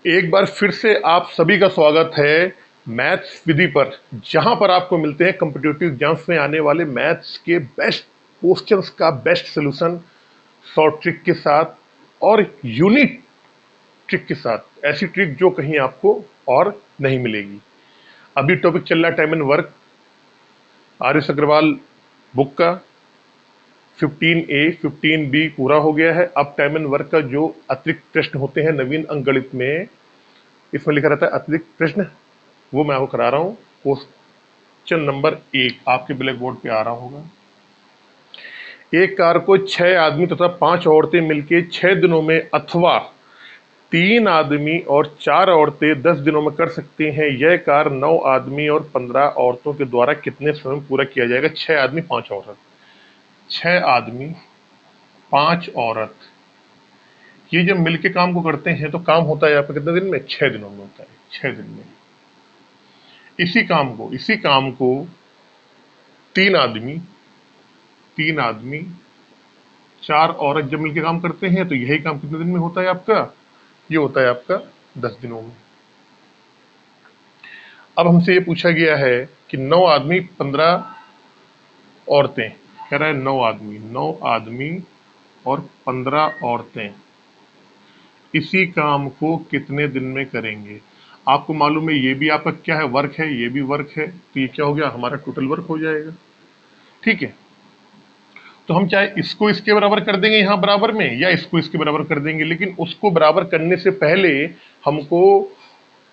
एक बार फिर से आप सभी का स्वागत है मैथ्स विधि पर, जहां पर आपको मिलते हैं कॉम्पिटिटिव एग्जाम्स में आने वाले मैथ्स के बेस्ट क्वेश्चंस का बेस्ट सॉल्यूशन, शॉर्ट ट्रिक के साथ और यूनिक ट्रिक के साथ। ऐसी ट्रिक जो कहीं आपको और नहीं मिलेगी। अभी टॉपिक चल रहा है time and work, R S Agarwal book का 15A 15B पूरा हो गया है। अब टाइम एंड वर्क का जो अतिरिक्त प्रश्न होते हैं नवीन अंकगणित में, इसमें लिखा रहता है अतिरिक्त प्रश्न, वो मैं आपको करा रहा हूँ। क्वेश्चन नंबर 1 आपके ब्लैक बोर्ड पे आ रहा होगा। एक कार को 6 आदमी तथा 5 औरतें मिलकर 6 दिनों में अथवा 3 आदमी और 4 औरतें 10 दिनों में कर सकते हैं। यह कार 9 आदमी और 15 औरतों के द्वारा कितने समय में पूरा किया जाएगा? 6 आदमी 5 औरत, 6 आदमी 5 औरत, ये जब मिलके काम को करते हैं तो काम होता है आपका कितने दिन में? 6 दिनों में होता है, 6 दिन में। इसी काम को 3 आदमी 4 औरत जब मिलके काम करते हैं तो यही काम कितने दिन में होता है आपका? ये होता है आपका 10 दिनों में। अब हमसे ये पूछा गया है कि 9 आदमी 15 औरतें, कह रहा है 9 आदमी और 15 औरतें इसी काम को कितने दिन में करेंगे? आपको मालूम है ये भी आपका क्या है? वर्क है, ये भी वर्क है, तो ये क्या हो गया? हमारा टोटल वर्क हो जाएगा। ठीक है, तो हम चाहे इसको इसके बराबर कर देंगे यहाँ बराबर में, या इसको इसके बराबर कर देंगे, लेकिन उसको बराबर करने से पहले हमको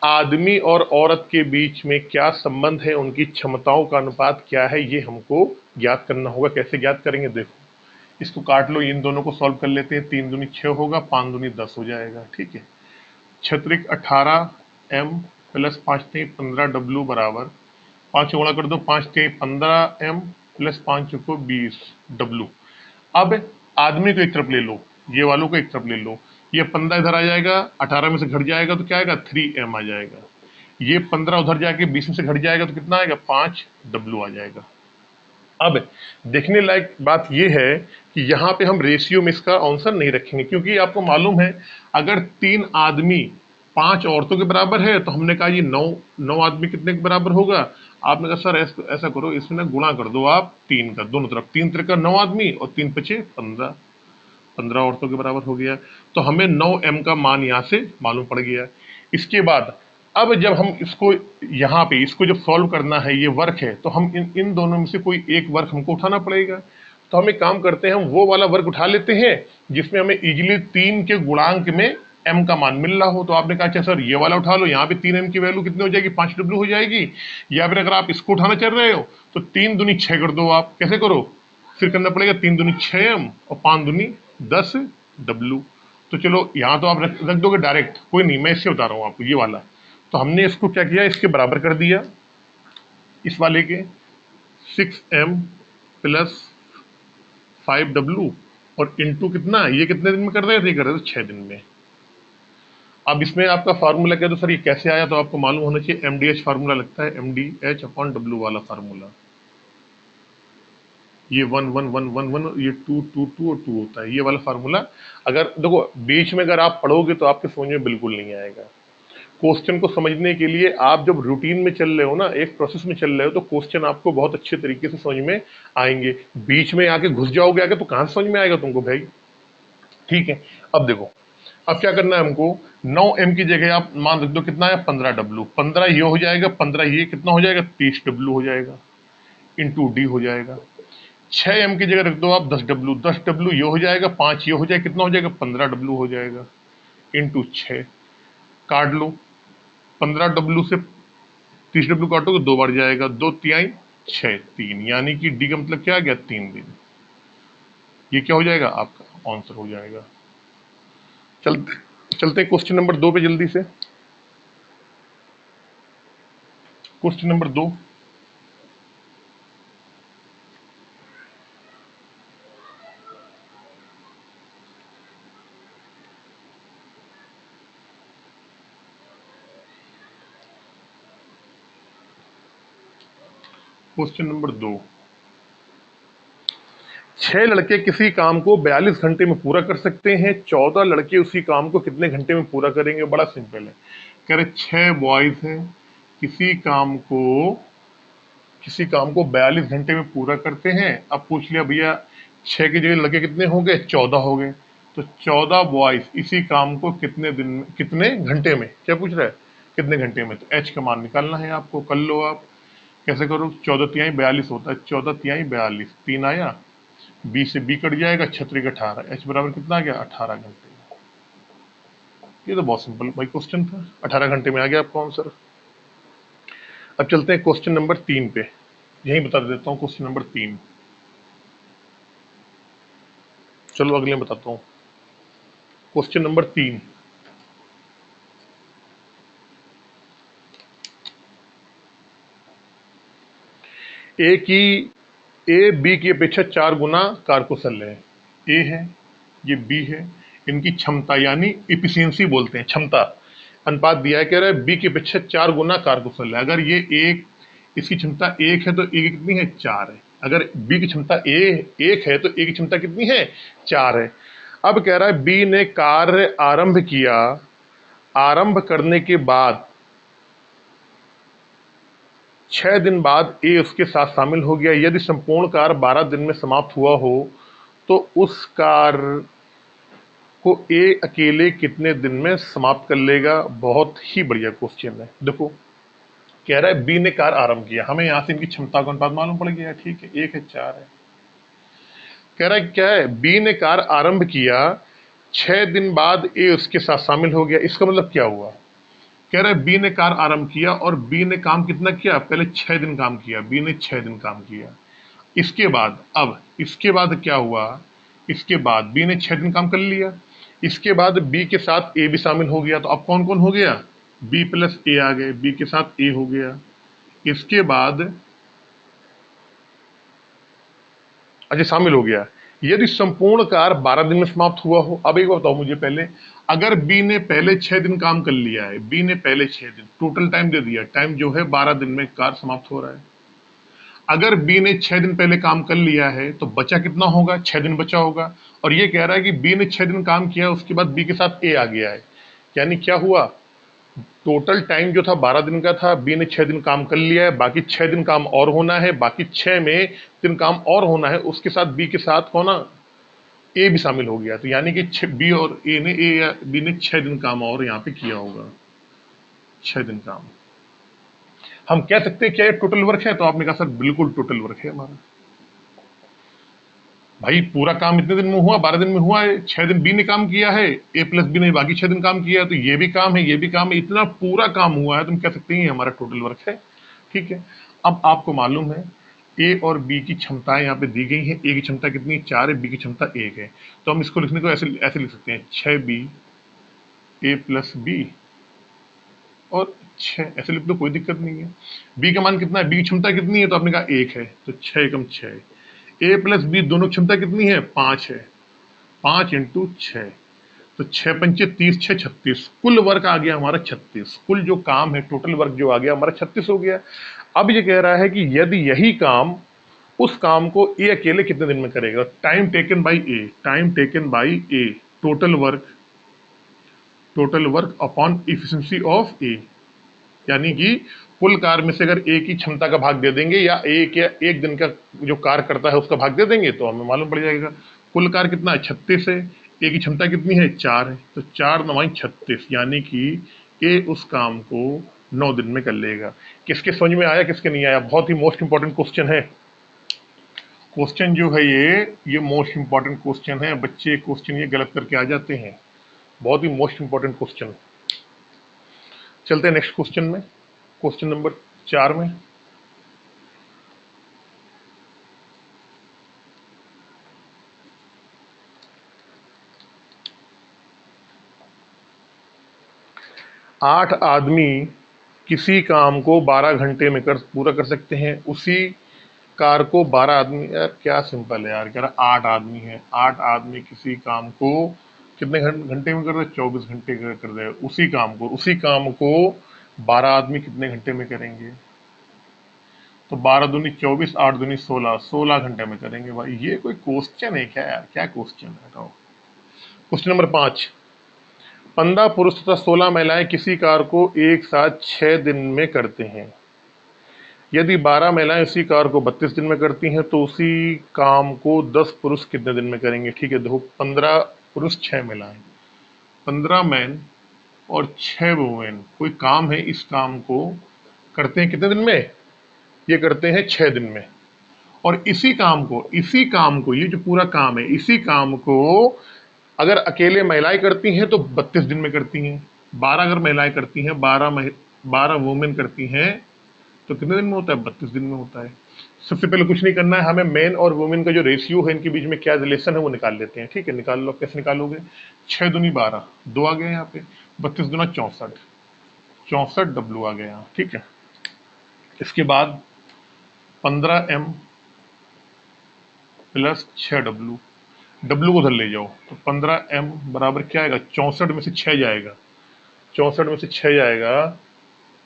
आदमी और औरत के बीच में क्या संबंध है, उनकी क्षमताओं का अनुपात क्या है, ये हमको ज्ञात करना होगा। कैसे ज्ञात करेंगे? देखो, इसको काट लो, इन दोनों को सॉल्व कर लेते हैं। 3 दूनी 6 होगा, 5 दूनी 10 हो जाएगा। ठीक है, छत्रिक 18M प्लस 5 3 15W बराबर 5 गुणा कर दो, 5 3 15M प्लस 5 को 20W। अब आदमी को एक तरफ ले लो, ये वालों को एक तरफ ले लो, ये 15 इधर आ जाएगा, 18 में से घट जाएगा तो क्या आएगा? 3M आ जाएगा। ये 15 उधर जाके 20 में से घट जाएगा तो कितना आएगा? 5W आ जाएगा। अब देखने लायक बात यह है कि यहाँ पे हम रेशियो में इसका आंसर नहीं रखेंगे, क्योंकि आपको मालूम है अगर 3 आदमी 5 औरतों के बराबर है तो हमने कहा ये 9 आदमी कितने के बराबर होगा? आपने कहा सर ऐसा करो, इसमें ना गुणा कर दो आप 3 का, दोनों तरफ 3 त्रिका 9 आदमी और 3 पचे 15, 15 औरतों के बराबर हो गया। तो हमें 9M का मान यहाँ से मालूम पड़ गया। इसके बाद अब जब हम इसको यहाँ पे इसको जब सॉल्व करना है, ये वर्क है, तो हम इन दोनों में से कोई एक वर्क हमको उठाना पड़ेगा। तो हम एक काम करते हैं, हम वो वाला वर्क उठा लेते हैं जिसमें हमें इजीली 3 के गुणांक में m का मान मिल रहा हो। तो आपने कहा अच्छा सर ये वाला उठा लो, यहाँ पे 3m की वैल्यू कितनी हो जाएगी? 5W हो जाएगी। या फिर अगर आप इसको उठाना चाह रहे हो तो 3 दूनी 6 कर दो। आप कैसे करो? फिर करना पड़ेगा 3 दूनी 6m और 5 दूनी 10W। तो चलो यहाँ तो आप रख दोगे डायरेक्ट, कोई नहीं, मैं इससे बता रहा हूँ आपको ये वाला। तो हमने इसको क्या किया? इसके बराबर कर दिया, इस वाले के 6M प्लस 5W और इंटू कितना, ये कितने दिन में कर रहे थे? कर रहे थे 6 दिन में। अब इसमें आपका फार्मूला क्या? तो सर ये कैसे आया? तो आपको मालूम होना चाहिए, MDH फार्मूला लगता है, MDH/W वाला फार्मूला। ये 1 1 1 1 1, ये 2 2 2 और 2 होता है, ये वाला फार्मूला। अगर देखो बीच में अगर आप पढ़ोगे तो आपके समझ में बिल्कुल नहीं आएगा। क्वेश्चन को समझने के लिए आप जब रूटीन में चल रहे हो ना, एक प्रोसेस में चल रहे हो, तो क्वेश्चन आपको बहुत अच्छे तरीके से समझ में आएंगे। बीच में आके घुस जाओगे आगे तो कहां समझ में आएगा तुमको भाई। ठीक है, अब देखो, अब क्या करना है हमको? 9M की जगह आप मान रख दो कितना है? 15W। 15 ये हो जाएगा, 15 ये कितना हो जाएगा? 30W हो जाएगा, इंटू डी हो जाएगा। 6M की जगह रख दो आप 10W। 10W ये हो जाएगा, 5 ये हो जाएगा, कितना हो जाएगा? 15W हो जाएगा, इंटू 6। काट लो, 15W से 30W काटोगे 2 बार जाएगा, 2 तिहाई 6 3, यानी कि डी का मतलब क्या आ गया? 3 दिन। ये क्या हो जाएगा? आपका आंसर हो जाएगा। चलते क्वेश्चन नंबर 2 पे जल्दी से। क्वेश्चन नंबर 2, क्वेश्चन नंबर 2, 6 लड़के किसी काम को 42 घंटे में पूरा कर सकते हैं, 14 लड़के उसी काम को कितने घंटे में पूरा करेंगे? बड़ा सिंपल है। कह रहे 6 बॉयज हैं, किसी काम को 42 घंटे में पूरा करते हैं। अब पूछ लिया भैया 6 की जगह लड़के कितने हो गए? 14 हो गए। तो 14 बॉयज इसी काम को कितने दिन में, कितने घंटे में, क्या पूछ रहा है? कितने घंटे में? तो एच का मान निकालना है आपको, कर लो आप। कैसे करो? 14 तिहाई 42 होता है, 14 तिहाई 42, 3 आया, बी से बी कट जाएगा, 6 18, एच बराबर कितना आ गया? 18 घंटे। ये तो बहुत सिंपल भाई क्वेश्चन था, 18 घंटे में आ गया आपको आंसर। अब चलते हैं क्वेश्चन नंबर 3 पे, यही बता देता हूँ क्वेश्चन नंबर 3। चलो अगले बताता हूँ। क्वेश्चन नंबर 3, ए बी की अपेक्षा 4 गुना कारकुशल है। ए है, ये बी है, इनकी क्षमता यानी इफिशियंसी बोलते हैं, क्षमता अनुपात दिया है। कह रहा है बी की अपेक्षा 4 गुना कारकुशल है। अगर ये एक, इसकी क्षमता 1 है तो ए की कितनी है? 4 है। अगर बी की क्षमता 1 है तो ए की क्षमता कितनी है? 4 है। अब कह रहा है बी ने कार्य आरंभ किया, आरंभ करने के बाद 6 दिन बाद ए उसके साथ शामिल हो गया। यदि संपूर्ण कार्य 12 दिन में समाप्त हुआ हो तो उस कार्य को ए अकेले कितने दिन में समाप्त कर लेगा? बहुत ही बढ़िया क्वेश्चन है। देखो कह रहा है बी ने कार्य आरंभ किया, हमें यहां से इनकी क्षमता का अनुपात मालूम पड़ गया है, ठीक है, 1 है 4 है। कह रहा है क्या है? बी ने कार्य आरंभ किया, 6 दिन बाद ए उसके साथ शामिल हो गया। इसका मतलब क्या हुआ? कह रहा है बी ने कार्य आरंभ किया और बी ने काम कितना किया? पहले 6 दिन काम किया, बी ने 6 दिन काम किया। इसके बाद, अब इसके बाद क्या हुआ? इसके बाद बी ने 6 दिन काम कर लिया, इसके बाद बी के साथ ए भी शामिल हो गया। तो अब कौन कौन हो गया? बी प्लस ए आ गए, बी के साथ ए हो गया। इसके बाद अच्छा शामिल हो गया। यदि संपूर्ण कार्य 12 दिन में समाप्त हुआ हो। अब एक बताओ मुझे पहले, अगर बी ने पहले 6 दिन काम कर लिया है, बी ने पहले 6 दिन टोटल टाइम दे दिया, टाइम जो है 12 दिन में कार्य समाप्त हो रहा है। अगर बी ने 6 दिन पहले काम कर लिया है तो बचा कितना होगा? 6 दिन बचा होगा। और ये कह रहा है कि बी ने 6 दिन काम किया, उसके बाद बी के साथ ए आ गया है। यानी क्या हुआ? टोटल टाइम जो था 12 दिन का था, बी ने 6 दिन काम कर लिया है, बाकी 6 दिन काम और होना है, बाकी 6 में 3 काम और होना है। उसके साथ बी के साथ कौन ना ए भी शामिल हो गया। तो यानी कि बी और ए या बी ने 6 दिन काम और यहाँ पे किया होगा, 6 दिन काम। हम कह सकते हैं क्या ये टोटल वर्क है? तो आपने कहा सर बिल्कुल टोटल वर्क है हमारा। भाई पूरा काम इतने दिन में हुआ, 12 दिन में हुआ है, 6 दिन बी ने काम किया है, ए प्लस बी ने बाकी 6 दिन काम किया है, तो ये भी काम है, ये भी काम है, इतना पूरा काम हुआ है, तुम कह सकते हैं ये हमारा टोटल वर्क है। ठीक है, अब आपको मालूम है ए और बी की क्षमताएं यहाँ पे दी गई हैं। ए की क्षमता कितनी? 4 है, बी की क्षमता 1 है। तो हम इसको लिखने को ऐसे ऐसे लिख सकते हैं, 6b ए प्लस बी और 6, ऐसे लिख दो, कोई दिक्कत नहीं है। बी का मान कितना है? बी की क्षमता कितनी है? तो आपने कहा 1 है, तो 6 एकम 6। ए प्लस बी दोनों क्षमता कितनी है? 5 है, 5 इंटू 6, तो 6 पंचे 30, 6 36, कुल वर्क आ गया हमारा 36। कुल जो काम है, टोटल वर्क जो आ गया हमारा 36 हो गया। अब ये कह रहा है कि यदि यही काम, उस काम को ए अकेले कितने दिन में करेगा? Time taken by A, time taken by A, total work upon efficiency of A. यानी कि कुल कार्य में से अगर ए की क्षमता का भाग दे देंगे या एक दिन का जो कार्य करता है उसका भाग दे देंगे तो हमें मालूम पड़ जाएगा। कुल कार्य कितना है? 36 है, ए की क्षमता कितनी है? 4 है, तो 4 9 36, यानी कि ए उस काम को 9 दिन में कर लेगा। किसके समझ में आया, किसके नहीं आया? बहुत ही मोस्ट इंपॉर्टेंट क्वेश्चन है। क्वेश्चन जो है ये मोस्ट इंपॉर्टेंट क्वेश्चन है। बच्चे क्वेश्चन ये गलत करके आ जाते हैं, बहुत ही मोस्ट इंपॉर्टेंट क्वेश्चन। चलते हैं नेक्स्ट क्वेश्चन में, क्वेश्चन नंबर 4 में। आठ आदमी किसी काम को 12 घंटे में पूरा कर सकते हैं। उसी कार को 12 आदमी, यार क्या सिंपल है यार, कह रहा 8 आदमी है, 8 आदमी किसी काम को कितने घंटे में कर रहे? 24 घंटे कर रहे हैं। उसी काम को 12 आदमी कितने घंटे में करेंगे? तो 12 दूनी 24, 8 दूनी 16, 16 घंटे में करेंगे। भाई ये कोई क्वेश्चन है क्या यार, क्या क्वेश्चन है बताओ। क्वेश्चन नंबर 5, 15 पुरुष तथा 16 महिलाएं किसी कार्य को एक साथ 6 दिन में करते हैं। यदि 12 महिलाएं उसी कार्य को 32 दिन में करती हैं तो उसी काम को 10 पुरुष कितने दिन में करेंगे। ठीक है, देखो 15 पुरुष 6 महिलाएं, 15 मैन और 6 वुमेन कोई काम है, इस काम को करते हैं कितने दिन में, ये करते हैं 6 दिन में। और इसी काम को ये जो पूरा काम है, इसी काम को अगर अकेले महिलाएं करती हैं तो 32 दिन में करती हैं। 12 अगर महिलाएं करती हैं, 12 वुमेन करती हैं तो कितने दिन में होता है, 32 दिन में होता है। सबसे पहले कुछ नहीं करना है, हमें मेन और वुमेन का जो रेशियो है, इनके बीच में क्या रिलेशन है वो निकाल लेते हैं। ठीक है, निकाल लो। कैसे निकालोगे, 6 दूनी 12, 2 आ गए यहाँ पे, 32 दूना 64, 64 डब्लू आ गया यहाँ। ठीक है, इसके बाद 15m प्लस 6 डब्लू, डब्लू को उधर ले जाओ तो 15m बराबर क्या आएगा, 64 में से 6 जाएगा, 64 में से 6 जाएगा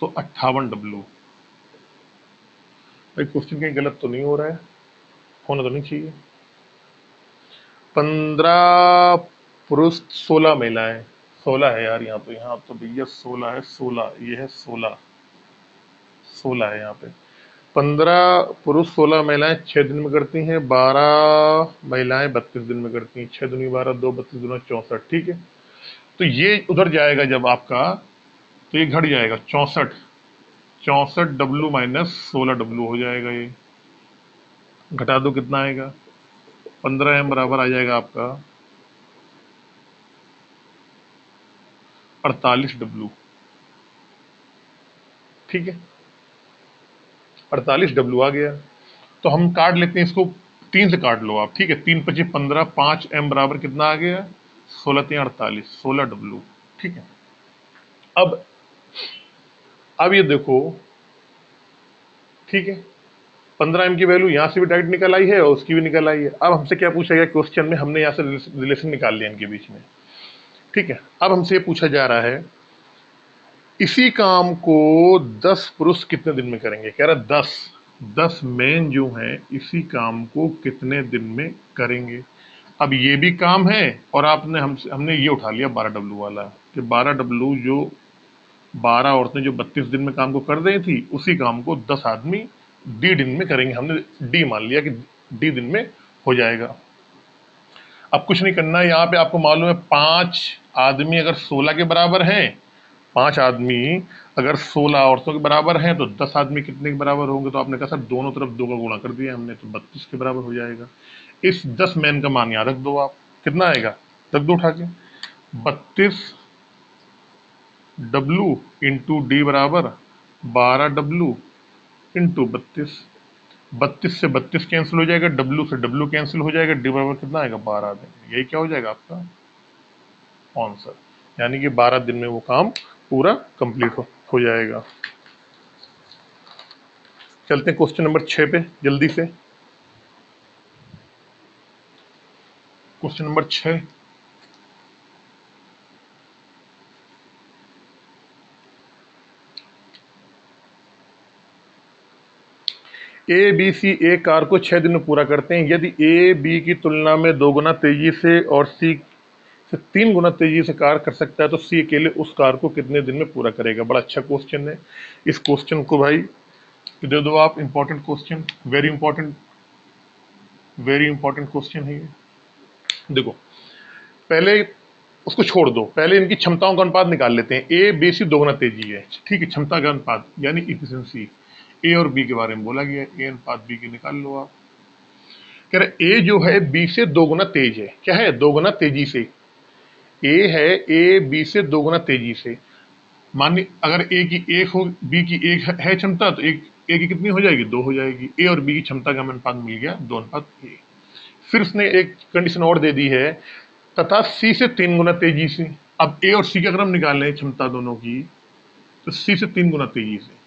तो 58 डब्लू। भाई क्वेश्चन कहीं गलत तो नहीं हो रहा है, होना तो नहीं चाहिए। 15 पुरुष 16 महिलाएं, 16 है यार यहाँ तो भैया 16 है, 16 ये है, 16 16 है यहाँ पे। 15 पुरुष 16 महिलाएं 6 दिन में करती हैं, 12 महिलाएं 32 दिन में करती हैं। 6 दूनी 12, 2 32 दूना 64। ठीक है, तो ये उधर जाएगा जब आपका, तो ये घट जाएगा 64, 64 डब्लू माइनस 16 डब्लू हो जाएगा। ये घटा दो कितना आएगा, 15m बराबर आ जाएगा आपका 48 डब्लू। ठीक है, 48 डब्लू आ गया। तो हम काट लेते हैं इसको, 3 से काट लो आप। ठीक है, 3 पचे 15, 5m बराबर कितना आ गया, 16 3 48, 16 डब्लू। ठीक है, अब ये देखो, ठीक है, 15m की वैल्यू यहाँ से भी डायरेक्ट निकल आई है और उसकी भी निकल आई है। अब हमसे क्या पूछा गया क्वेश्चन में, हमने यहाँ से रिलेशन निकाल लिया इनके बीच में। ठीक है, अब हमसे ये पूछा जा रहा है इसी काम को 10 पुरुष कितने दिन में करेंगे। कह रहा 10 मेन जो हैं इसी काम को कितने दिन में करेंगे। अब ये भी काम है और हमने ये उठा लिया 12 डब्लू वाला, कि 12 डब्लू जो 12 औरतें जो 32 दिन में काम को कर रही थी, उसी काम को 10 आदमी डी दिन में करेंगे। हमने डी मान लिया कि डी दिन में हो जाएगा। अब कुछ नहीं करना है, यहाँ पे आपको मालूम है 5 आदमी अगर 16 के बराबर हैं, 5 आदमी अगर 16 औरतों के बराबर हैं तो 10 आदमी कितने के बराबर होंगे। तो आपने कहा सर दोनों तरफ 2 का गुणा कर दिया हमने, तो 32 के बराबर हो जाएगा। इस 10 मैन का मान यहाँ रख दो आप, कितना आएगा, रख दो उठा के, 32 डब्लू इंटू डी बराबर 12 डब्लू इंटू 32। 32 से 32 कैंसिल हो जाएगा, डब्लू से डब्लू कैंसिल हो जाएगा, डी बराबर कितना आएगा, 12 दिन। यही क्या हो जाएगा आपका आंसर, यानी कि 12 दिन में वो काम पूरा कंप्लीट हो जाएगा। चलते हैं क्वेश्चन नंबर 6 पे जल्दी से। Question number 6, A B C एक कार्य को 6 दिन में पूरा करते हैं। यदि ए बी की तुलना में 2 गुना तेजी से और सी से 3 गुना तेजी से कार्य कर सकता है तो सी अकेले उस कार्य को कितने दिन में पूरा करेगा। बड़ा अच्छा क्वेश्चन है, इस क्वेश्चन को भाई दे दो आप, important question, very important question है ये। देखो पहले उसको छोड़ दो, पहले इनकी क्षमताओं का अनुपात निकाल लेते हैं। ए बी सी 2 गुना तेजी है, ठीक है, क्षमता का अनुपात यानी इफिशिएंसी। ए और बी के बारे में बोला गया, ए अनुपात बी की निकाल लो आप। कह रहे ए जो है बी से 2 गुना तेज है, क्या है, 2 गुना तेजी से। ए है, ए बी से 2 गुना तेजी से। मानिए अगर ए की 1 हो, बी की 1 है क्षमता, तो एक ए की कितनी हो जाएगी, 2 हो जाएगी। ए और बी की क्षमता का अनुपात मिल गया 2:1। फिर उसने एक कंडीशन और दे दी है, तथा सी से 3 गुना तेजी से। अब ए और सी की अगर हम निकाल लें क्षमता दोनों की, तो सी से 3 गुना तेजी से।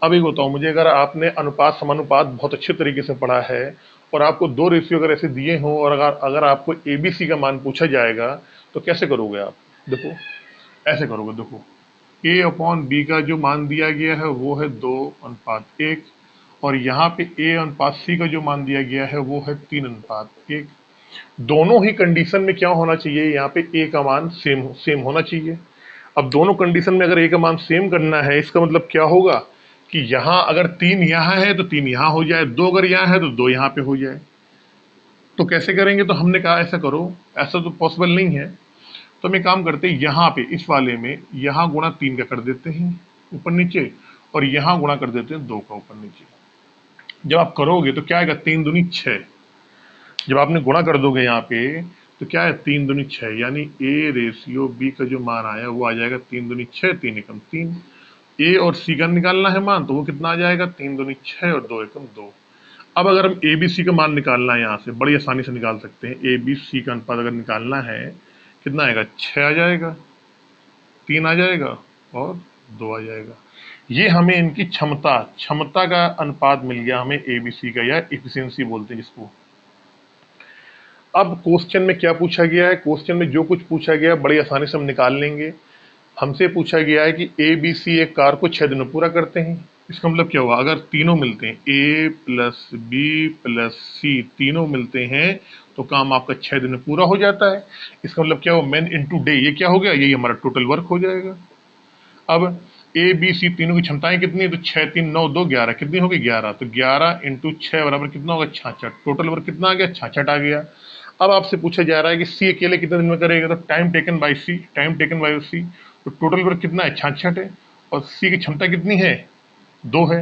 अब एक बताओ मुझे, अगर आपने अनुपात समानुपात बहुत अच्छे तरीके से पढ़ा है और आपको 2 रेशियो अगर ऐसे दिए हों और अगर आपको एबीसी का मान पूछा जाएगा तो कैसे करोगे आप। देखो ऐसे करोगे, देखो ए अपॉन बी का जो मान दिया गया है वो है 2:1, और यहाँ पे ए अनुपात सी का जो मान दिया गया है वो है 3:1। दोनों ही कंडीशन में क्या होना चाहिए, यहाँ पे ए का मान सेम सेम होना चाहिए। अब दोनों कंडीशन में अगर ए का मान सेम करना है, इसका मतलब क्या होगा कि यहाँ अगर 3 यहाँ है तो 3 यहाँ हो जाए, 2 अगर यहाँ है तो 2 यहाँ पे हो जाए। तो कैसे करेंगे, तो हमने कहा ऐसा करो, ऐसा तो पॉसिबल नहीं है, तो हम एक काम करते हैं, यहाँ पे इस वाले में यहाँ गुणा 3 का कर देते हैं ऊपर नीचे, और यहाँ गुणा कर देते हैं 2 का ऊपर नीचे। जब आप करोगे तो क्या आएगा, 3 दूनी 6। जब आपने गुणा कर दोगे यहाँ पे तो क्या है, 3 दूनी 6, यानी ए रेशियो बी का जो मान आया वो आ जाएगा 3 दूनी 6, 3 एकम 3। ए और सी का निकालना है मान, तो वो कितना आ जाएगा, 3 दूनी 6 और 2 एकम 2। अब अगर हम ए बी सी का मान निकालना है, यहाँ से बड़ी आसानी से निकाल सकते हैं। ए बी सी का अनुपात अगर निकालना है कितना आएगा, 6 आ जाएगा, 3 आ जाएगा और 2 आ जाएगा। ये हमें इनकी क्षमता का अनुपात मिल गया हमें ए बी सी का, या एफिशिएंसी बोलते हैं जिसको। अब क्वेश्चन में क्या पूछा गया है, क्वेश्चन में जो कुछ पूछा गया है बड़ी आसानी से हम निकाल लेंगे। हमसे पूछा गया है कि ए बी सी एक कार को 6 दिन में पूरा करते हैं। इसका मतलब क्या हुआ, अगर तीनों मिलते हैं, ए प्लस बी प्लस सी तीनों मिलते हैं तो काम आपका 6 दिन में पूरा हो जाता है। इसका मतलब क्या हुआ, मैन इंटू डे, ये क्या हो गया, यही हमारा टोटल वर्क हो जाएगा। अब ए बी सी तीनों की क्षमताएं कितनी है, तो 6 3 9 2 11, कितनी होगी 11, तो 11 इंटू 6 बराबर कितना होगा, 66। टोटल वर्क कितना आ गया, 66 आ गया। अब आपसे पूछा जा रहा है कि सी अकेले कितने दिन में करेगा, तो time taken by C, time taken by C, तो टोटल वर्क कितना है, 66 है, और सी की क्षमता कितनी है, 2 है,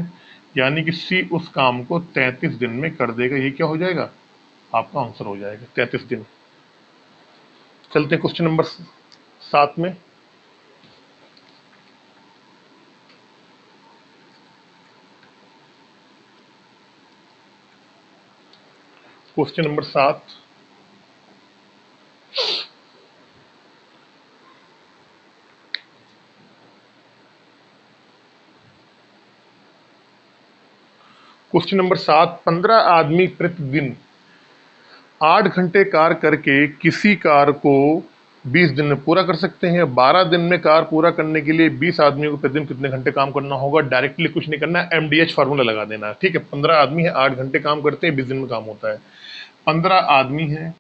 यानी कि सी उस काम को 33 दिन में कर देगा। ये क्या हो जाएगा, आपका आंसर हो जाएगा 33 दिन। चलते हैं क्वेश्चन नंबर 7 में। क्वेश्चन नंबर 7, क्वेश्चन नंबर 7, 15 आदमी प्रतिदिन 8 घंटे कार करके किसी कार को 20 दिन में पूरा कर सकते हैं। 12 दिन में कार पूरा करने के लिए 20 आदमियों को प्रतिदिन कितने घंटे काम करना होगा। डायरेक्टली कुछ नहीं करना है, एमडीएच फार्मूला लगा देना है। ठीक है, 15 आदमी है, 8 घंटे काम करते हैं, 20 दिन में काम होता है। 15 आदमी है,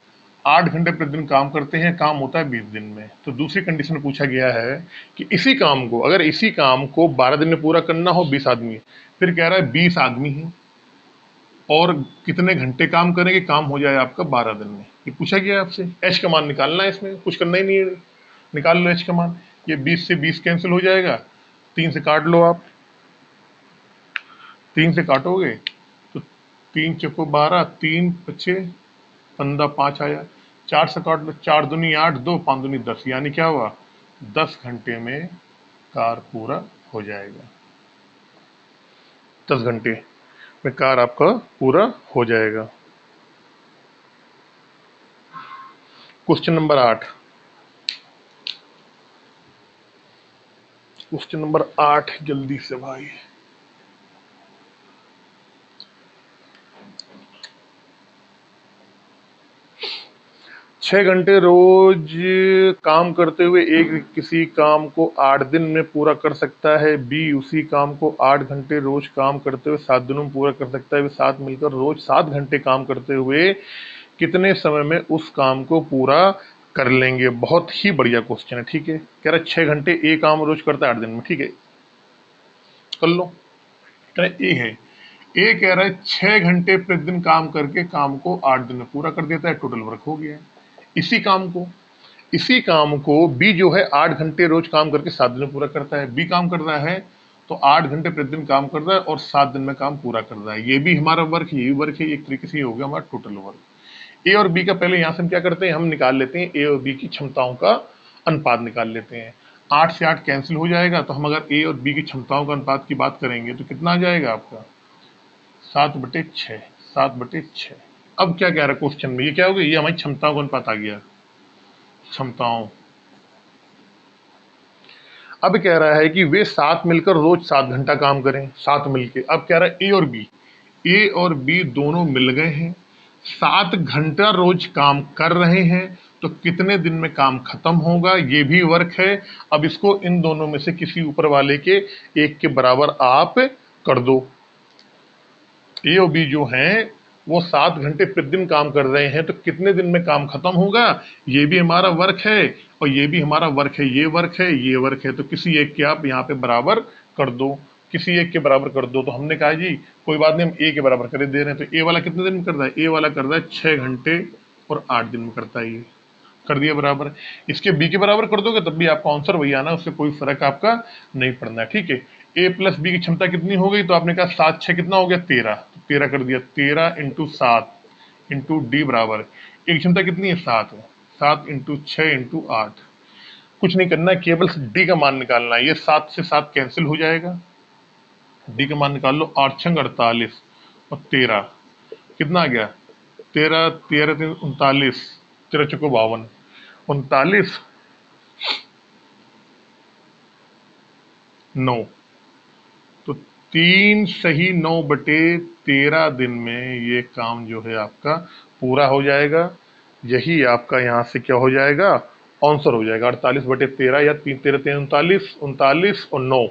8 घंटे प्रतिदिन काम करते हैं, काम होता है 20 दिन में। तो दूसरी कंडीशन में पूछा गया है कि इसी काम को, अगर इसी काम को 12 दिन में पूरा करना हो 20 आदमी, फिर कह रहा है 20 आदमी है और कितने घंटे काम करेंगे, काम हो जाए आपका 12 दिन में। ये पूछा गया आपसे, एच का मान निकालना है, इसमें कुछ करना ही नहीं है, निकाल लो एच का मान। ये 20 से 20 कैंसिल हो जाएगा, 3 से काट लो आप, 3 से काटोगे तो 3 चौको 12, 3 पचे 15, 5 आया, 4 से काट लो, 4 दूनी 8, 2 5 दूनी 10, यानी क्या हुआ, 10 घंटे में कार पूरा हो जाएगा। 10 घंटे में कार आपका पूरा हो जाएगा। क्वेश्चन नंबर 8, क्वेश्चन नंबर 8 जल्दी से भाई। छह घंटे रोज काम करते हुए एक किसी काम को 8 दिन में पूरा कर सकता है। बी उसी काम को 8 घंटे रोज काम करते हुए 7 दिनों में पूरा कर सकता है। वे साथ मिलकर रोज 7 घंटे काम करते हुए कितने समय में उस काम को पूरा कर लेंगे। बहुत ही बढ़िया क्वेश्चन है। ठीक है, कह रहा है 6 घंटे ए काम रोज करता है 8 दिन में। ठीक है, कर लो। कह रहा ए है, ए कह रहा है 6 घंटे प्रतिदिन काम करके काम को 8 दिन में पूरा कर देता है, टोटल वर्क हो गया। इसी काम को बी जो है 8 घंटे रोज काम करके 7 दिन में पूरा करता है। बी काम कर रहा है तो 8 घंटे प्रतिदिन काम कर रहा है और 7 दिन में काम पूरा कर रहा है। ये भी हमारा वर्क है, ये भी वर्क है, एक तरीके से ये हो गया हमारा टोटल वर्क। ए और बी का पहले यहां से हम क्या करते हैं, हम निकाल लेते हैं ए और बी की क्षमताओं का अनुपात निकाल लेते हैं। 8 से 8 कैंसिल हो जाएगा, तो हम अगर ए और बी की क्षमताओं का अनुपात की बात करेंगे तो कितना आ जाएगा आपका, 7/6, 7/6। अब क्या कह रहा है क्वेश्चन में, ये क्या हो गया, ये हमारी क्षमताओं का अनुपात आ गया, क्षमताओं। अब कह रहा है कि वे साथ मिलकर रोज 7 घंटा काम करें, साथ मिलके। अब कह रहा है ए और बी दोनों मिल गए हैं, 7 घंटा रोज काम कर रहे हैं तो कितने दिन में काम खत्म होगा, ये भी वर्क है। अब इसको इन दोनों में से किसी ऊपर वाले के एक के बराबर आप कर दो। ए और बी जो हैं वो 7 घंटे प्रतिदिन काम कर रहे हैं तो कितने दिन में काम खत्म होगा, ये भी हमारा वर्क है और ये भी हमारा वर्क है, ये वर्क है, ये वर्क है। तो किसी एक के आप यहाँ पे बराबर कर दो, किसी एक के बराबर कर दो। तो हमने कहा जी कोई बात नहीं, हम ए के बराबर कर दे रहे हैं। तो ए वाला कितने दिन में करता है, ए वाला करता है 6 घंटे और 8 दिन में करता है। ये कर दिया बराबर। इसके बी के बराबर कर दोगे तब भी आपका आंसर वही आना, उससे कोई फर्क आपका नहीं पड़ना है, ठीक है। ए प्लस बी की क्षमता कितनी हो गई, तो आपने कहा 7 6 कितना हो गया 13, तो 13 कर दिया। 13 इंटू 7 इंटू डी बराबर, ए की क्षमता कितनी है 7 है, 7 इंटू 6 इंटू 8। कुछ नहीं करना है, केवल डी का मान निकालना है। ये 7 से 7 कैंसिल हो जाएगा, डी का मान निकाल लो। 8 छंग 48 और 13 कितना आ गया 13, 13 3 39, 13 चौको 52, 39 9। तो 3 सही 9/13 दिन में ये काम जो है आपका पूरा हो जाएगा। यही आपका यहाँ से क्या हो जाएगा, आंसर हो जाएगा 48/13 या 3 13 3 39, 39 और 9,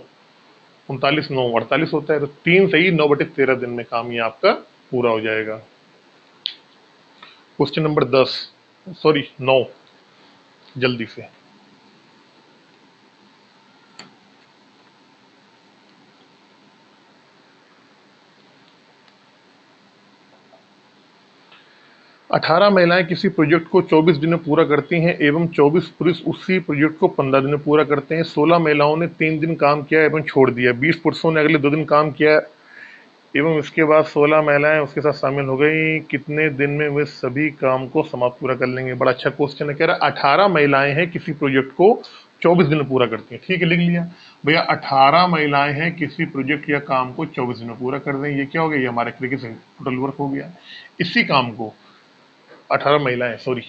39 9 48 होता है। तो 3 सही 9/13 दिन में काम ये आपका पूरा हो जाएगा। क्वेश्चन नंबर 10, सॉरी 9, जल्दी से। 18 महिलाएं किसी प्रोजेक्ट को 24 दिन में पूरा करती हैं एवं 24 पुरुष उसी प्रोजेक्ट को 15 दिन में पूरा करते हैं। 16 महिलाओं ने 3 दिन काम किया एवं छोड़ दिया। 20 पुरुषों ने अगले 2 दिन काम किया एवं इसके बाद 16 महिलाएं उसके साथ शामिल हो गई। कितने दिन में वे सभी काम को समाप्त पूरा कर लेंगे। बड़ा अच्छा क्वेश्चन है। कह रहा 18 महिलाएं हैं किसी प्रोजेक्ट को 24 दिन में पूरा करती हैं। ठीक है, लिख लिया भैया। 18 महिलाएं हैं किसी प्रोजेक्ट या काम को 24 दिन में पूरा कर रही हैं। ये क्या हो गया, ये हमारे तरीके से टोटल वर्क हो गया। इसी काम को 18 महिलाएं, सॉरी,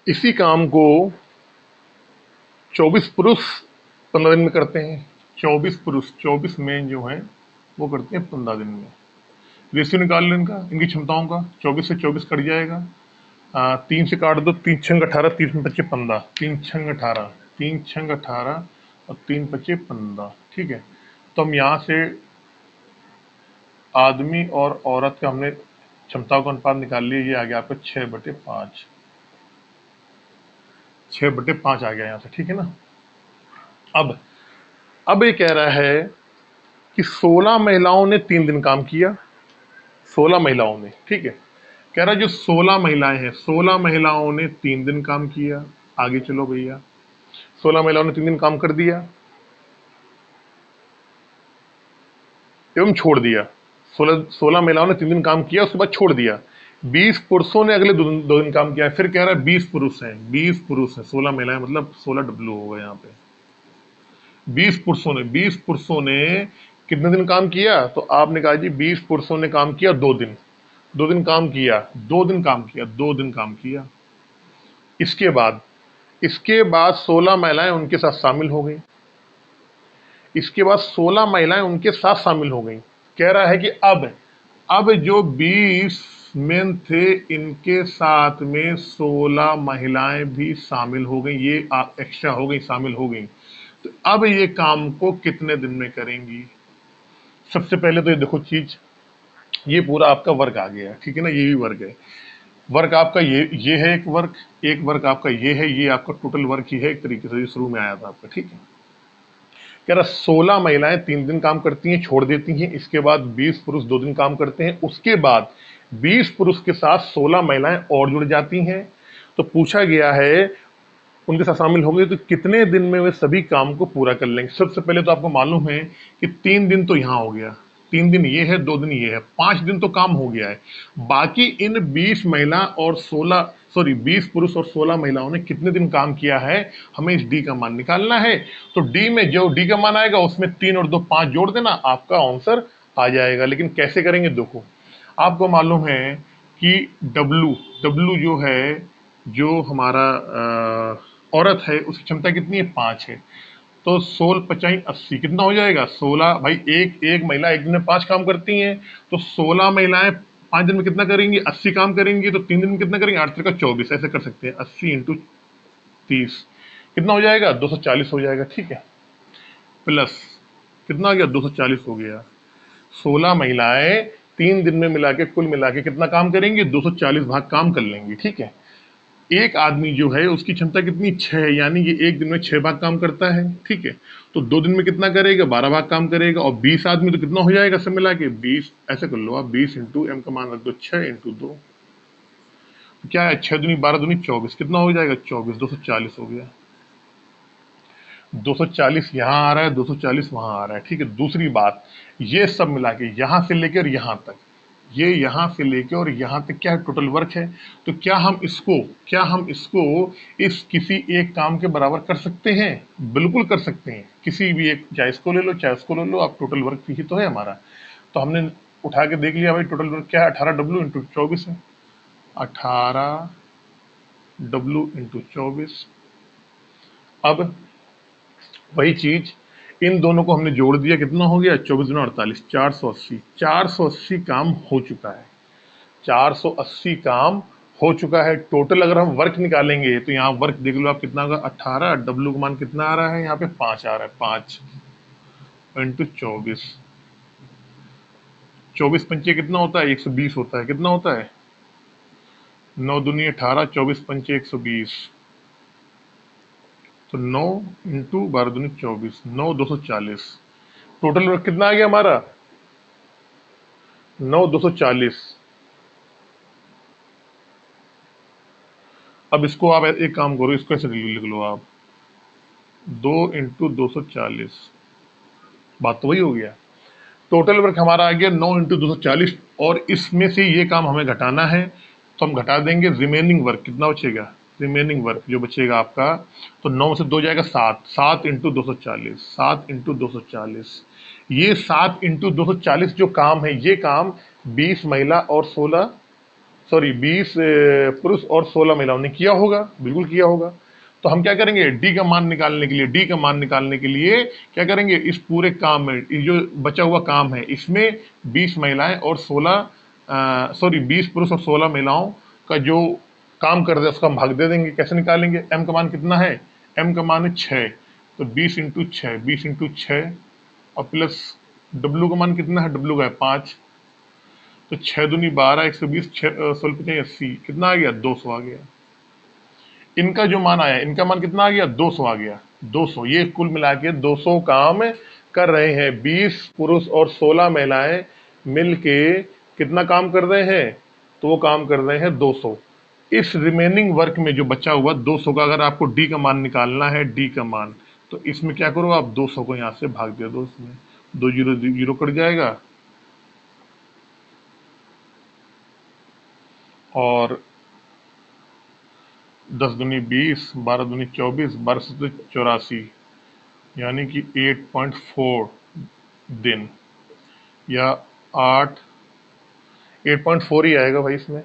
इसी काम को 24 पुरुष 15 दिन में करते हैं। 24 पुरुष, 24 मेन जो हैं वो करते हैं 15 दिन में। रेशियो निकाल लो इनका, इनकी क्षमताओं का। 24 से 24 कट जाएगा, 3 से काट दो, 3 छंग 18, 3 पच्चे 15, 3 छंग 18, 3 छंग 18 और 3 पच्चे 15। ठीक है, तो हम यहाँ से आदमी और औरत का हमने क्षमताओं का अनुपात निकाल लिया। ये आ गया आपका 6/5, 6/5 आ गया यहाँ से। ठीक है ना। अब ये कह रहा है कि 16 महिलाओं ने 3 दिन काम किया। 16 महिलाओं ने, ठीक है, कह रहा है जो 16 महिलाएं हैं, 16 महिलाओं ने 3 दिन काम किया। आगे चलो भैया, 16 महिलाओं ने 3 दिन काम कर दिया एवं छोड़ दिया। 16 महिलाओं ने 3 दिन काम किया, उसके बाद छोड़ दिया। 20 पुरुषों ने अगले 2 दिन काम किया। फिर कह रहा है 20 पुरुष हैं, 20 पुरुष हैं, 16 महिलाएं मतलब 16 डब्ल्यू होगा यहाँ पे। 20 पुरुषों ने कितने दिन काम किया, तो आपने कहा जी 20 पुरुषों ने काम किया 2 दिन। 2 दिन काम किया, 2 दिन काम किया, 2 दिन काम किया। इसके बाद 16 महिलाएं उनके साथ शामिल हो गई। इसके बाद 16 महिलाएं उनके साथ शामिल हो गई। कह रहा है कि अब जो 20 मेन थे इनके साथ में 16 महिलाएं भी शामिल हो गई। ये एक्स्ट्रा हो गई, शामिल हो गई। तो अब ये काम को कितने दिन में करेंगी। सबसे पहले तो ये देखो चीज, ये पूरा आपका वर्क आ गया। ठीक है ना, ये भी वर्क है। वर्क आपका ये है, एक वर्क आपका ये है। ये आपका टोटल वर्क ही है एक तरीके से, शुरू में आया था आपका। ठीक है, कह रहा 16 महिलाएं 3 दिन काम करती हैं, छोड़ देती हैं। इसके बाद 20 पुरुष 2 दिन काम करते हैं। उसके बाद 20 पुरुष के साथ 16 महिलाएं और जुड़ जाती हैं। तो पूछा गया है उनके साथ शामिल होंगे तो कितने दिन में वे सभी काम को पूरा कर लेंगे। सबसे पहले तो आपको मालूम है कि 3 दिन तो यहाँ हो गया, 3 दिन ये है, 2 दिन ये है, 5 दिन तो काम हो गया है। बाकी इन 20 महिला और 20 पुरुष और 16 महिलाओं ने कितने दिन काम किया है, हमें इस डी का मान निकालना है। तो डी में जो डी का मान आएगा उसमें 3 और 2 5 जोड़ देना, आपका आंसर आ जाएगा। लेकिन कैसे करेंगे, देखो आपको मालूम है कि डब्लू जो है, जो हमारा औरत है, उसकी क्षमता कितनी है 5 है। तो 16 पचाई 80 कितना हो जाएगा 16। भाई एक एक महिला एक दिन में 5 काम करती हैं, तो 16 महिलाएं 5 दिन में कितना करेंगी 80 काम करेंगी, तो 3 दिन में कितना करेंगे 8 का 24, ऐसे कर सकते हैं 80 इंटू 30 कितना हो जाएगा 240 हो जाएगा। ठीक है, प्लस कितना हो गया 240 हो गया। 16 महिलाएं 3 दिन में मिला के कुल मिला के कितना काम करेंगी 240 भाग काम कर लेंगी। ठीक है, एक आदमी जो है उसकी क्षमता कितनी 6 है, यानी ये एक दिन में 6 भाग काम करता है। ठीक है, तो 2 दिन में कितना करेगा 12 भाग काम करेगा, और 20 आदमी तो कितना हो जाएगा सब मिला के 20, ऐसे कर लो आप 20 इंटू एम का मान रख दो 6 इंटू 2, क्या है 6 दूनी 12 दूनी 24 कितना हो जाएगा 24, 240 हो गया। 240 यहाँ आ रहा है, 240 वहां आ रहा है। ठीक है, दूसरी बात, ये सब मिला के यहां से लेकर यहां तक, ये यहां से लेकर और यहां तक क्या है टोटल वर्क है। तो क्या हम इसको इस किसी एक काम के बराबर कर सकते हैं? बिल्कुल कर सकते हैं, किसी भी एक, चाहे इसको ले लो चाहे इसको ले लो, आप टोटल वर्क ही तो है हमारा। तो हमने उठा के देख लिया भाई टोटल वर्क क्या है 18W इंटू 24 है, 18W इंटू 24। अब वही चीज इन दोनों को हमने जोड़ दिया, कितना हो गया 24 गुना 48, 480। 480 काम हो चुका है, 480 काम हो चुका है। टोटल अगर हम वर्क निकालेंगे तो यहाँ वर्क देख लो आप कितना होगा 18, डब्ल्यू का मान कितना आ रहा है यहाँ पे 5 आ रहा है, 5 इंटू 24, 24 पंचे कितना होता है 120 होता है, कितना होता है 9 दूनी 18, 24 पंचे 120, तो 9 इंटू 12 दूनी 24, 9 240। टोटल वर्क कितना आ गया हमारा 9 240। अब इसको आप एक काम करो, इसको ऐसे लिख लो आप 2 इंटू 240, बात तो वही हो गया। टोटल वर्क हमारा आ गया 9 इंटू 240, और इसमें से ये काम हमें घटाना है, तो हम घटा देंगे। रिमेनिंग वर्क कितना बचेगा, रिमेनिंग वर्क जो बचेगा आपका, तो 9 से 2 जाएगा 7, 7 इंटू 240, 7 इंटू 240। ये 7 इंटू 240 जो काम है, ये काम 20 महिला और 16, सॉरी 20 पुरुष और 16 महिलाओं ने किया होगा, बिल्कुल किया होगा। तो हम क्या करेंगे डी का मान निकालने के लिए, डी का मान निकालने के लिए क्या करेंगे, इस पूरे काम में जो बचा हुआ काम है इसमें 20 महिलाएं और 16 सॉरी 20 पुरुष और 16 महिलाओं का जो काम कर रहे हैं उसका हम भाग दे देंगे। कैसे निकालेंगे, एम का मान कितना है, एम का मान है 6, तो 20 इंटू 6, 20 इंटू 6, और प्लस डब्ल्यू का मान कितना है, डब्ल्यू का है 5, तो 6 दूनी 12, 120, 16 80 कितना आ गया 200 आ गया। इनका जो मान आया, इनका मान कितना आ गया 200 आ गया, 200। ये कुल मिला के 200 काम कर रहे हैं, 20 पुरुष और 16 महिलाएं मिलके कितना काम कर रहे हैं, तो वो काम कर रहे हैं 200। इस रिमेनिंग वर्क में जो बचा हुआ 200 का, अगर आपको डी का मान निकालना है, डी का मान, तो इसमें क्या करो आप 200 को यहाँ से भाग दे दो, इसमें 2 जीरो जीरो कट जाएगा, और 10 दूनी 20, 12 दूनी 24, 12 सत्तर 84, यानी कि 8.4 दिन, या 8.4 ही आएगा भाई इसमें,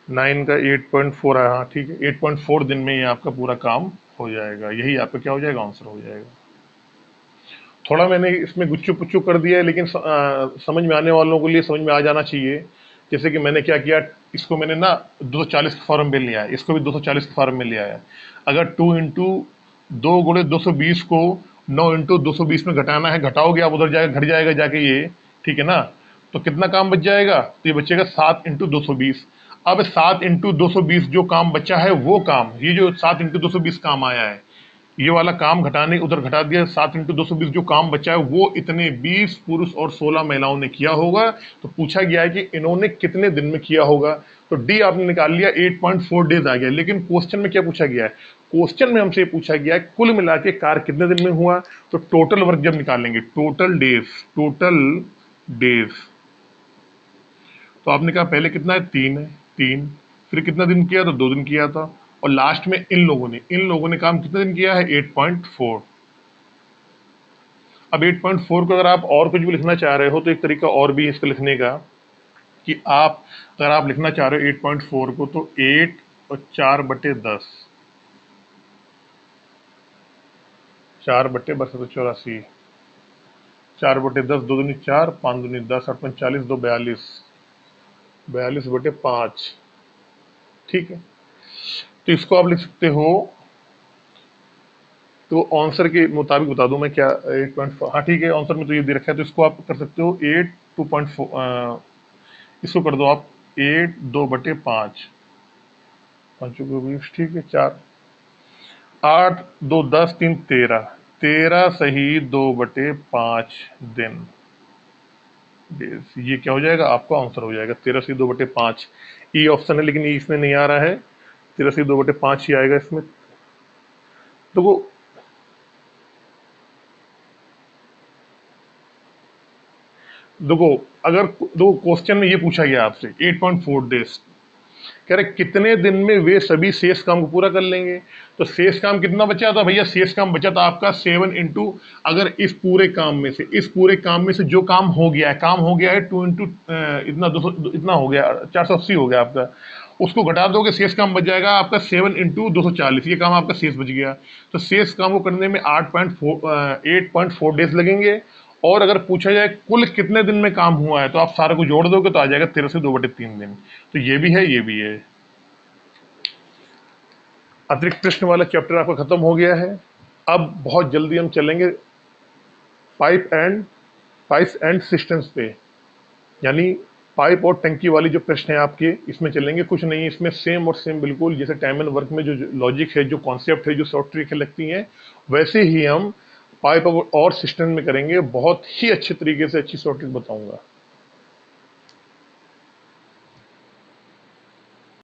9 का 8.4 है, हाँ ठीक है 8.4 दिन में ये आपका पूरा काम हो जाएगा। यही आपका क्या हो जाएगा, आंसर हो जाएगा। थोड़ा मैंने इसमें गुच्चू पुच्चू कर दिया है, लेकिन समझ में आने वालों के लिए समझ में आ जाना चाहिए। जैसे कि मैंने क्या किया, इसको मैंने ना 240 के फॉर्म में लिया है, इसको भी 240 के फॉर्म में लिया है। अगर 2 इंटू 2 गुणे 220 को 9 इंटू 220 में घटाना है, घटाओगे आप उधर जाएगा, घट जाएगा जाके ये, ठीक है ना, तो कितना काम बच जाएगा, तो ये बचेगा 7 इंटू 220। अब 7 इंटू 220 जो काम बचा है, वो काम, ये जो 7 इंटू 220 काम आया है, ये वाला काम घटाने उधर घटा दिया, 7 इंटू 220 जो काम बचा है वो इतने 20 पुरुष और 16 महिलाओं ने किया होगा। तो पूछा गया है कि इन्होंने कितने दिन में किया होगा, तो डी आपने निकाल लिया, 8.4 डेज आ गया। लेकिन क्वेश्चन में क्या पूछा गया है, क्वेश्चन में हमसे पूछा गया है कुल मिला के कार्य कितने दिन में हुआ। तो टोटल वर्क जब निकालेंगे, टोटल डेज, टोटल डेज, तो आपने कहा पहले कितना है 3 है, 3, फिर कितना दिन किया, तो 2 दिन किया था, और लास्ट में इन लोगों ने काम कितने दिन किया है 8.4। अब 8.4 को अगर आप और कुछ भी लिखना चाह रहे हो तो एक तरीका और भी है इसको लिखने का, कि आप अगर आप लिखना चाह रहे हो 8.4 को, तो 8 और 4/10, 4/6284, 4/10, 2 दूनी 4, 5 दूनी 10, 8 पंच 40, 2 42, 42/5। ठीक है, तो इसको आप लिख सकते हो, तो आंसर के मुताबिक बता दूं मैं क्या, 8.4, हाँ ठीक है, आंसर में तो ये दे रखा है, तो इसको आप कर सकते हो 8 2.4, इसको कर दो आप 8 2/5, 5 को 20, ठीक है, 4 8 2 10 3 13, 13 सही 2/5 दिन, ये क्या हो जाएगा, आपका आंसर हो जाएगा 13 सही 2/5। ई ऑप्शन है लेकिन ये इसमें नहीं आ रहा है, 13 सही 2/5 ही आएगा इसमें। तो वो देखो, अगर देखो क्वेश्चन में ये पूछा गया आपसे 8.4 डेज, कह रहे कितने दिन में वे सभी शेष काम को पूरा कर लेंगे। तो शेष काम कितना बचा था भैया, शेष काम बचा था आपका 7 इंटू, अगर इस पूरे काम में से, इस पूरे काम में से जो काम हो गया है, काम हो गया है 2 इंटू इतना 200, इतना हो गया 480 हो गया आपका, उसको घटा दोगे शेष काम बच जाएगा आपका 7 इंटू 240, ये काम आपका शेष बच गया। तो शेष काम को करने में 8.4 डेज लगेंगे। और अगर पूछा जाए कुल कितने दिन में काम हुआ है, तो आप सारे को जोड़ दोगे तो आ जाएगा 13 से 2/3 दिन। तो ये भी है, ये भी है। अतिरिक्त प्रश्न वाला चैप्टर आपका खत्म हो गया है। अब बहुत जल्दी हम चलेंगे पाइप एंड सिस्टम्स पे, यानी पाइप और टंकी वाली जो प्रश्न है आपके, इसमें चलेंगे। कुछ नहीं है इसमें, सेम और सेम बिल्कुल जैसे टाइम एंड वर्क में जो लॉजिक है, जो कॉन्सेप्ट है, जो शॉर्ट ट्रिक लगती हैं, वैसे ही हम पाइप और सिस्टम में करेंगे। बहुत ही अच्छे तरीके से अच्छी शॉर्ट ट्रिक बताऊंगा।